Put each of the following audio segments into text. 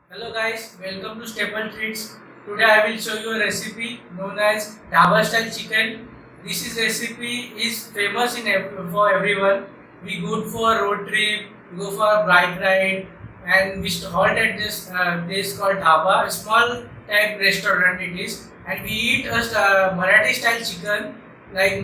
Hello guys, welcome to Staple Treats. Today I will show you a recipe known as Dhaba style chicken. Recipe is famous for everyone. We go for a road trip, we go for a bike ride, and we halt at this place called Dhaba, a small type restaurant it is, and we eat a Marathi style chicken. Like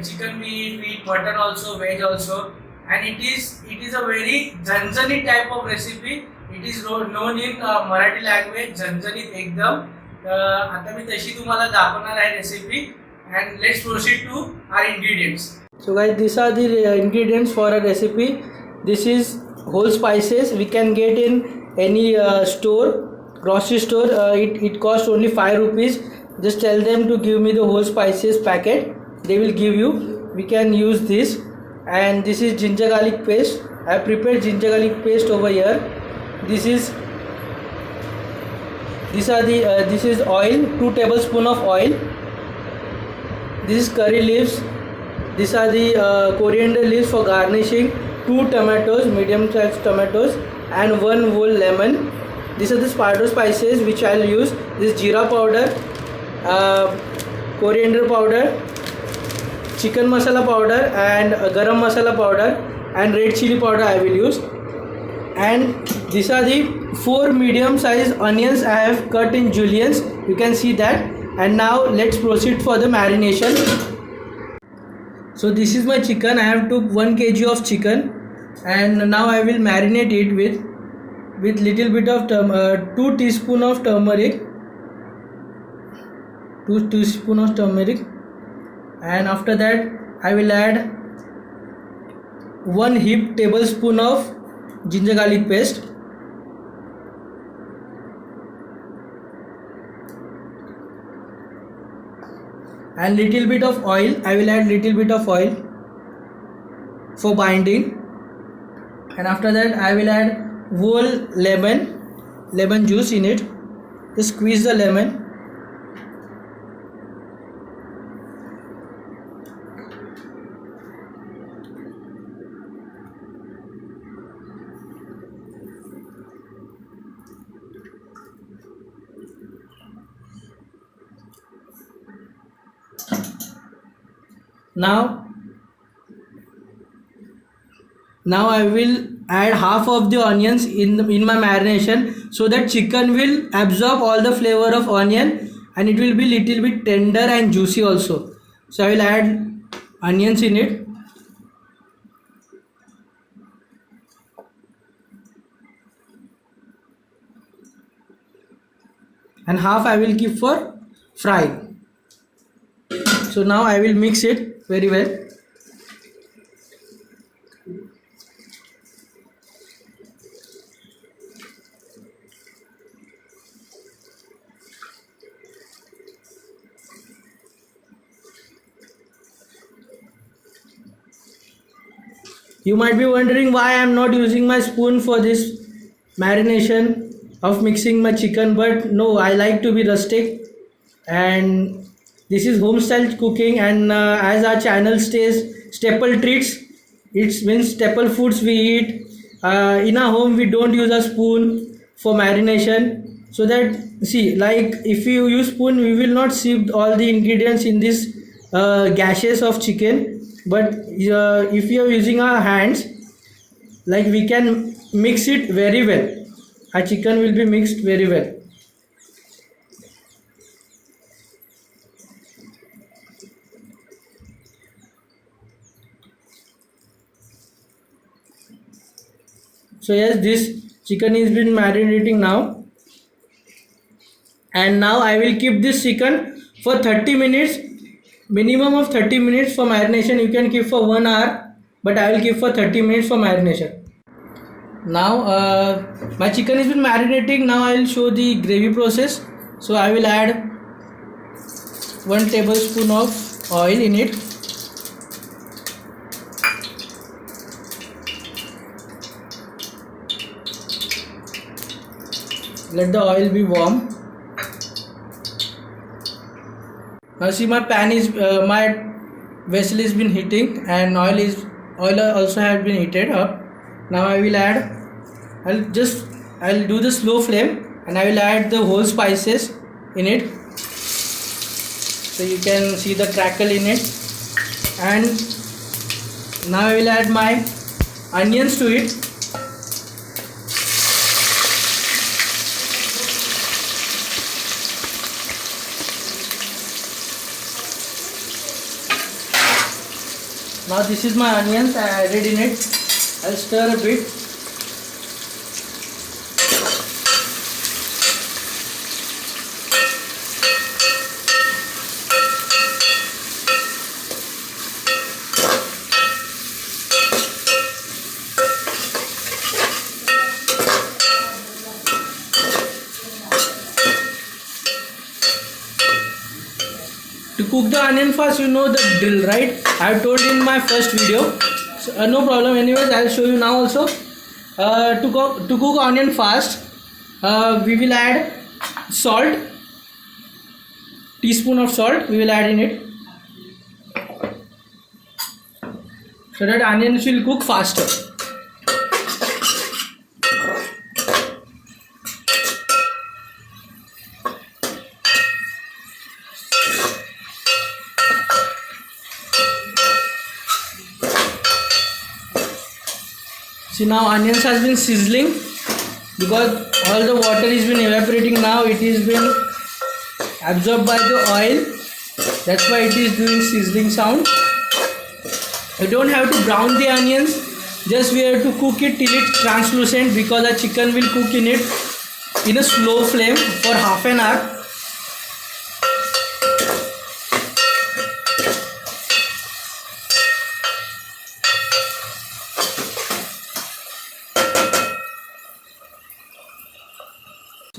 chicken we eat mutton also, veg also, and it is a very zanzani type of recipe. It is known in Marathi language झणझणीत एकदम. आता मी तशी तुम्हाला दाखवणार आहे recipe and let's proceed to our ingredients. So guys, these are the ingredients for a recipe. This is whole spices we can get in any store, grocery store. It costs only 5 rupees. Just tell them to give me the whole spices packet. They will give you. We can use this. And this is ginger garlic paste. I have prepared ginger garlic paste over here. This is oil, 2 tablespoons of oil. This is curry leaves. These are the coriander leaves for garnishing. 2 tomatoes, medium sized tomatoes, and 1 whole lemon. These are the spices which I'll use. This is jeera powder, coriander powder, chicken masala powder, and garam masala powder, and red chili powder I will use. And these are the 4 medium sized onions I have cut in juliennes. You can see that. And now let's proceed for the marination. So this is my chicken. I have took 1 kg of chicken, and now I will marinate it with little bit of 2 teaspoon of turmeric. 2 teaspoon of turmeric, and after that I will add 1 heap tablespoon of ginger garlic paste, and little bit of oil. I will add little bit of oil for binding, and after that I will add whole lemon juice in it. Just squeeze the lemon. Now I will add half of the onions in my marination, so that chicken will absorb all the flavor of onion, and it will be little bit tender and juicy also. So I will add onions in it. And half I will keep for frying. So now I will mix it very well. You might be wondering why I am not using my spoon for this marination of mixing my chicken, but no, I like to be rustic, and this is home style cooking. And as our channel stays Staple Treats, it means staple foods we eat. In our home we don't use a spoon for marination, so that, see, like if you use spoon we will not sieve all the ingredients in this gashes of chicken. But if you are using our hands, like, we can mix it very well. Our chicken will be mixed very well. So yes, this chicken is been marinating now, and now I will keep this chicken for 30 minutes, minimum of 30 minutes for marination. You can keep for 1 hour, but I will keep for 30 minutes for marination. Now my chicken has been marinating. Now I will show the gravy process. So I will add 1 tablespoon of oil in it. Let the oil be warm. Now see, my pan is my vessel has been heating, and oil also has been heated up. Now I will add I'll just I'll do the slow flame and I will add the whole spices in it, so you can see the crackle in it. And now I will add my onions to it. Now this is my onions I added in it. I'll stir a bit. To cook the onion fast, you know the drill, right? I have told in my first video. So, no problem. Anyways, I'll show you now also. To cook onion fast, we will add salt. Teaspoon of salt we will add in it, so that onions will cook faster. See, now onions has been sizzling because all the water is been evaporating. Now it is been absorbed by the oil. That's why it is doing sizzling sound. You don't have to brown the onions. Just we have to cook it till it's translucent, because the chicken will cook in it in a slow flame for half an hour.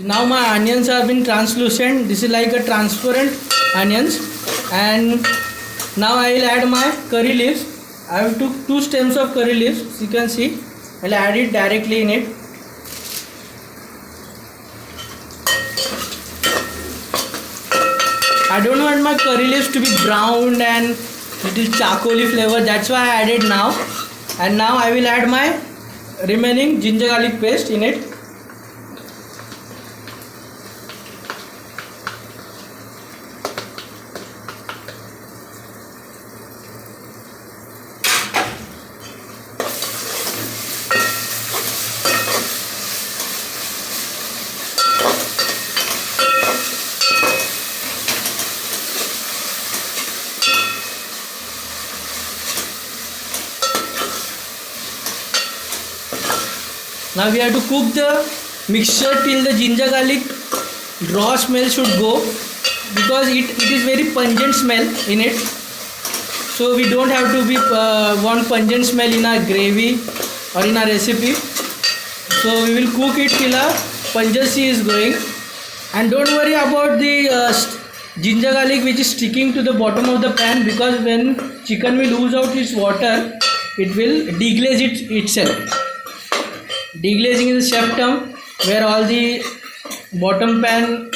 Now my onions have been translucent. This is like a transparent onions. And now I will add my curry leaves. I have took 2 stems of curry leaves. So you can see I'll add it directly in it. I don't want my curry leaves to be browned and little charcoaly flavor. That's why I added now. And now I will add my remaining ginger garlic paste in it. Now we have to cook the mixture till the ginger garlic raw smell should go, because it is very pungent smell in it. So we don't have to be want pungent smell in our gravy or in our recipe. So we will cook it till our pungency is going. And don't worry about the ginger garlic which is sticking to the bottom of the pan, because when chicken will lose out its water, it will deglaze itself. Deglazing is a chef term where all the bottom pan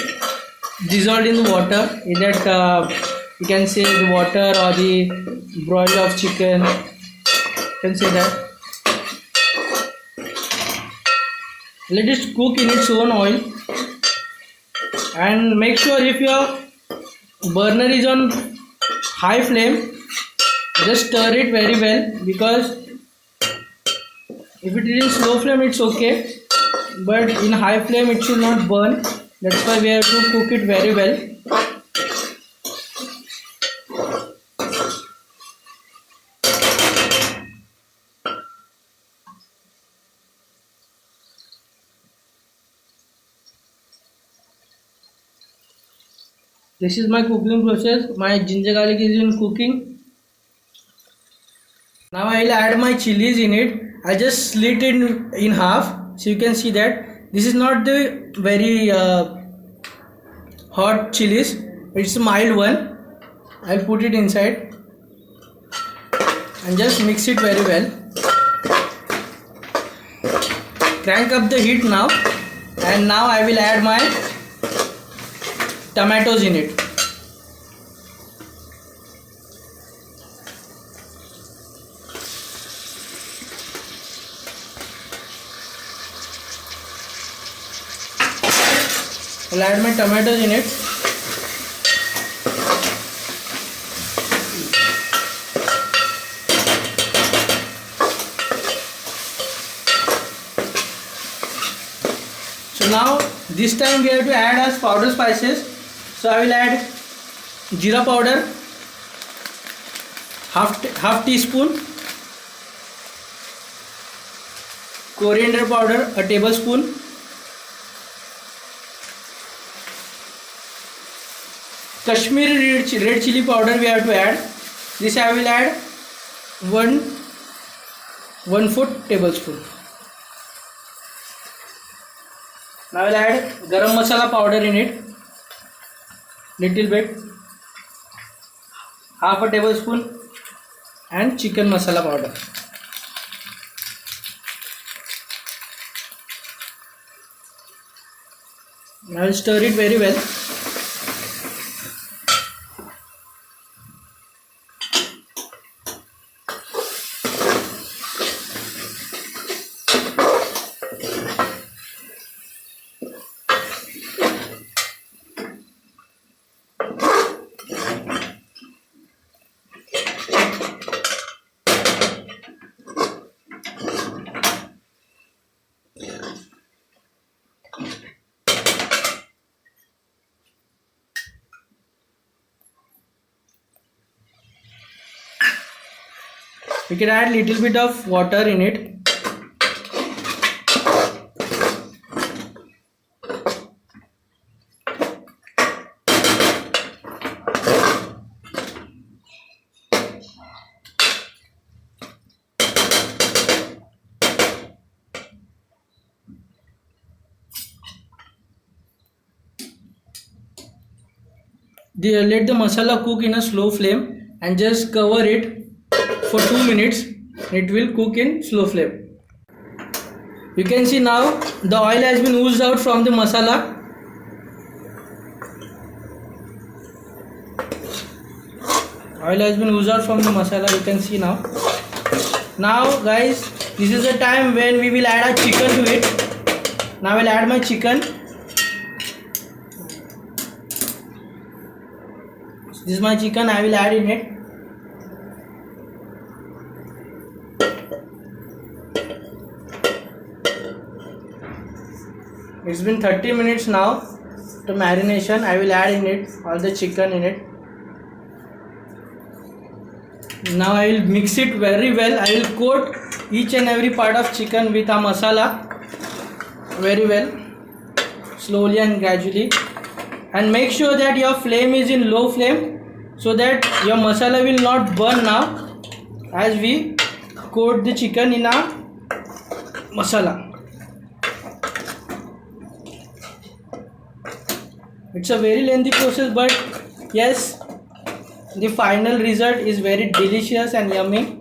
dissolved in the water. Is that you can say the water or the broil of chicken. You can say that. Let it cook in its own oil, and make sure if your burner is on high flame, just stir it very well, because if it is in slow flame it's okay, but in high flame it should not burn. That's why we have to cook it very well. This is my cooking process. My ginger garlic is in cooking. Now I will add my chilies in it. I just slit it in half, so you can see that this is not the very hot chilies, it's a mild one. I'll put it inside and just mix it very well. Crank up the heat now, and now I will add my tomatoes in it. I'll add my tomatoes in it. So now this time we have to add as powder spices. So I will add jeera powder, half teaspoon, coriander powder, a tablespoon, Kashmiri red chili powder we have to add. This I will add 1/4 tablespoon. Now I will add garam masala powder in it, little bit, half a tablespoon, and chicken masala powder. Now I will stir it very well. We can add little bit of water in it. Let the masala cook in a slow flame and just cover it for 2 minutes. It will cook in slow flame. You can see now the oil has been oozed out from the masala. Oil has been oozed out from the masala, you can see now. Now guys, this is the time when we will add our chicken to it. Now I will add my chicken. This is my chicken, I will add in it. It's been 30 minutes now to marination. I will add in it all the chicken in it. Now I will mix it very well. I will coat each and every part of chicken with a masala very well, slowly and gradually. And make sure that your flame is in low flame so that your masala will not burn now as we coat the chicken in our masala. It's a very lengthy process, but yes, the final result is very delicious and yummy.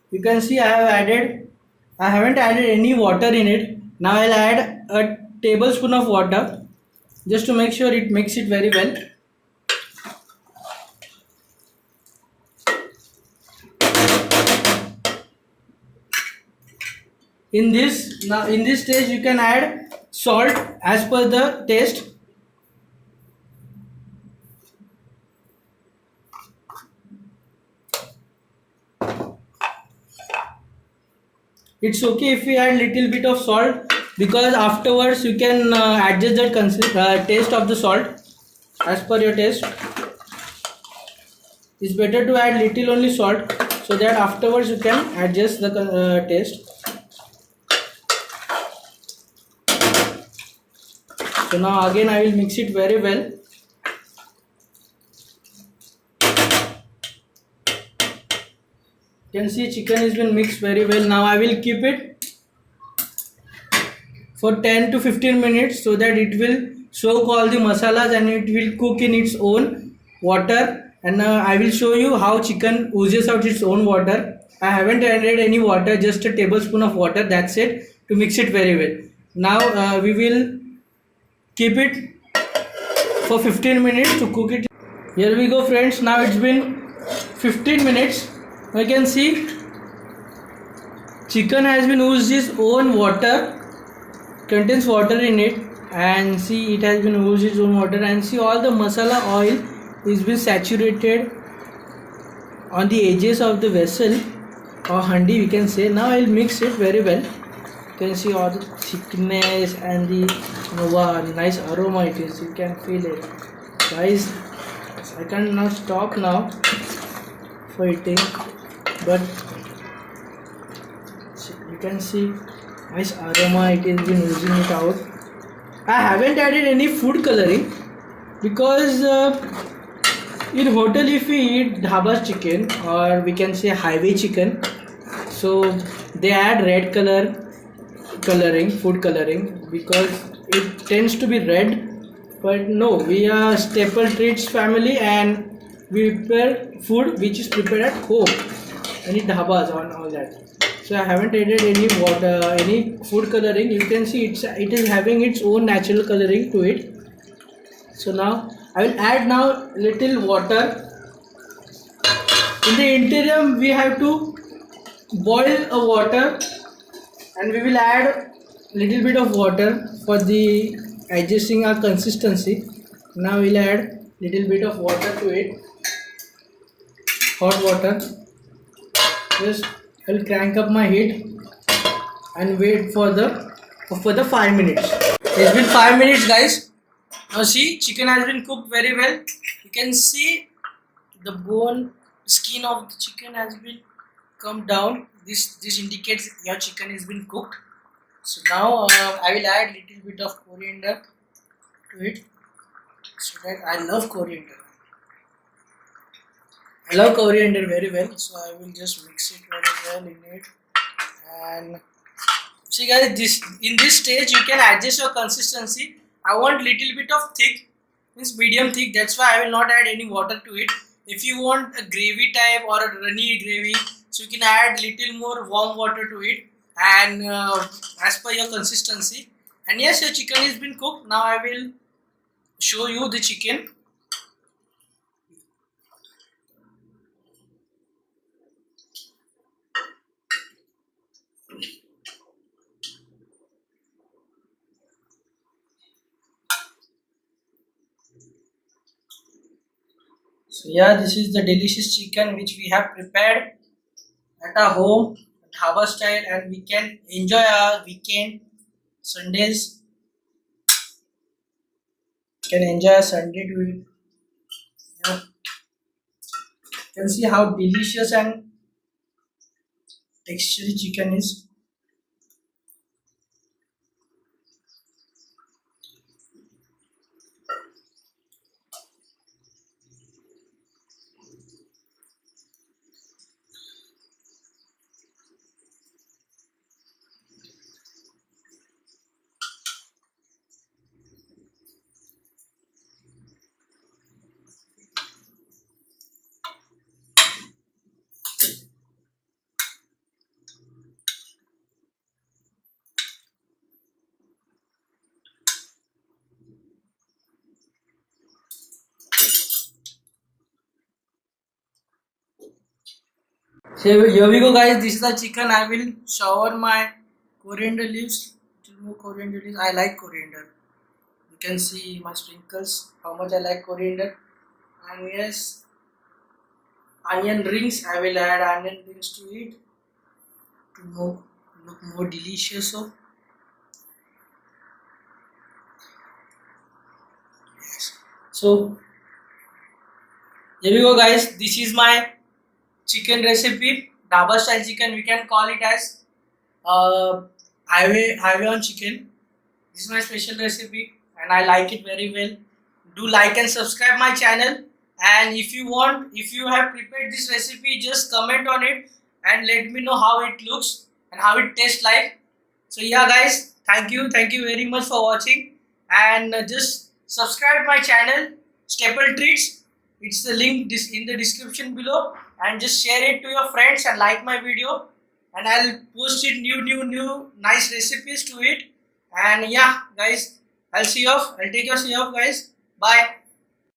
You can see I haven't added any water in it. Now I'll add a tablespoon of water just to make sure it mix it very well. In this stage you can add salt as per the taste. It's okay if we add little bit of salt, because afterwards you can adjust the taste of the salt as per your taste. It's better to add little only salt so that afterwards you can adjust the taste. So now again I will mix it very well. You can see chicken has been mixed very well. Now I will keep it for 10 to 15 minutes so that it will soak all the masalas and it will cook in its own. water, and I will show you how chicken oozes out its own water. I haven't added any water, just a tablespoon of water, that's it, to mix it very well. Now we will keep it for 15 minutes to cook it. Here we go friends, now it's been 15 minutes. You can see chicken has been oozed its own water, contains water in it, and see it has been oozed its own water, and see all the masala oil is been saturated on the edges of the vessel or handi we can say. Now I'll mix it very well. You can see all the thickness and the wow, nice aroma it is, you can feel it guys. I can now stop now for eating, but you can see nice aroma it is been oozing it out. I haven't added any food coloring because in hotel if we eat dhaba chicken or we can say highway chicken, so they add red coloring, food coloring, because it tends to be red. But no, we are Staple Treats family and we prepare food which is prepared at home, any dhabas on all that. So I haven't added any water, any food coloring. You can see it is having its own natural coloring to it. So now I will add now little water. In the interim we have to boil a water, and we will add little bit of water for the adjusting our consistency. Now we'll add little bit of water to it, hot water. Just I'll crank up my heat and wait for the 5 minutes. It's been 5 minutes guys. Now see, chicken has been cooked very well. You can see the bone skin of the chicken has been come down. This indicates your chicken has been cooked. So now I will add little bit of coriander to it, so that I love coriander. I love coriander very well, so I will just mix it very well in it. And see guys, in this stage you can adjust your consistency. I want little bit of thick, means medium thick. That's why I will not add any water to it. If you want a gravy type or a runny gravy, so you can add little more warm water to it, and as per your consistency. And yes, your chicken has been cooked. Now I will show you the chicken. So yeah, this is the delicious chicken which we have prepared at our home, dhaba style, and we can enjoy our weekend, Sundays. Can enjoy a Sunday to it. Yeah. You can see how delicious and textury chicken is. So here we go guys, this is the chicken. I will shower my coriander leaves, little more coriander leaves. I like coriander. You can see my sprinkles, how much I like coriander. And yes, onion rings, I will add onion rings to it to look more delicious. So yes. So here we go guys, this is my chicken recipe, dhaba style chicken. We can call it as highway on chicken. This is my special recipe and I like it very well. Do like and subscribe my channel, and if you have prepared this recipe, just comment on it and let me know how it looks and how it tastes like. So yeah guys, thank you very much for watching, and just subscribe my channel Staple Treats. It's the link in the description below, and just share it to your friends and like my video, and I'll post it new nice recipes to it. And yeah, guys, I'll take your see you off, guys. Bye.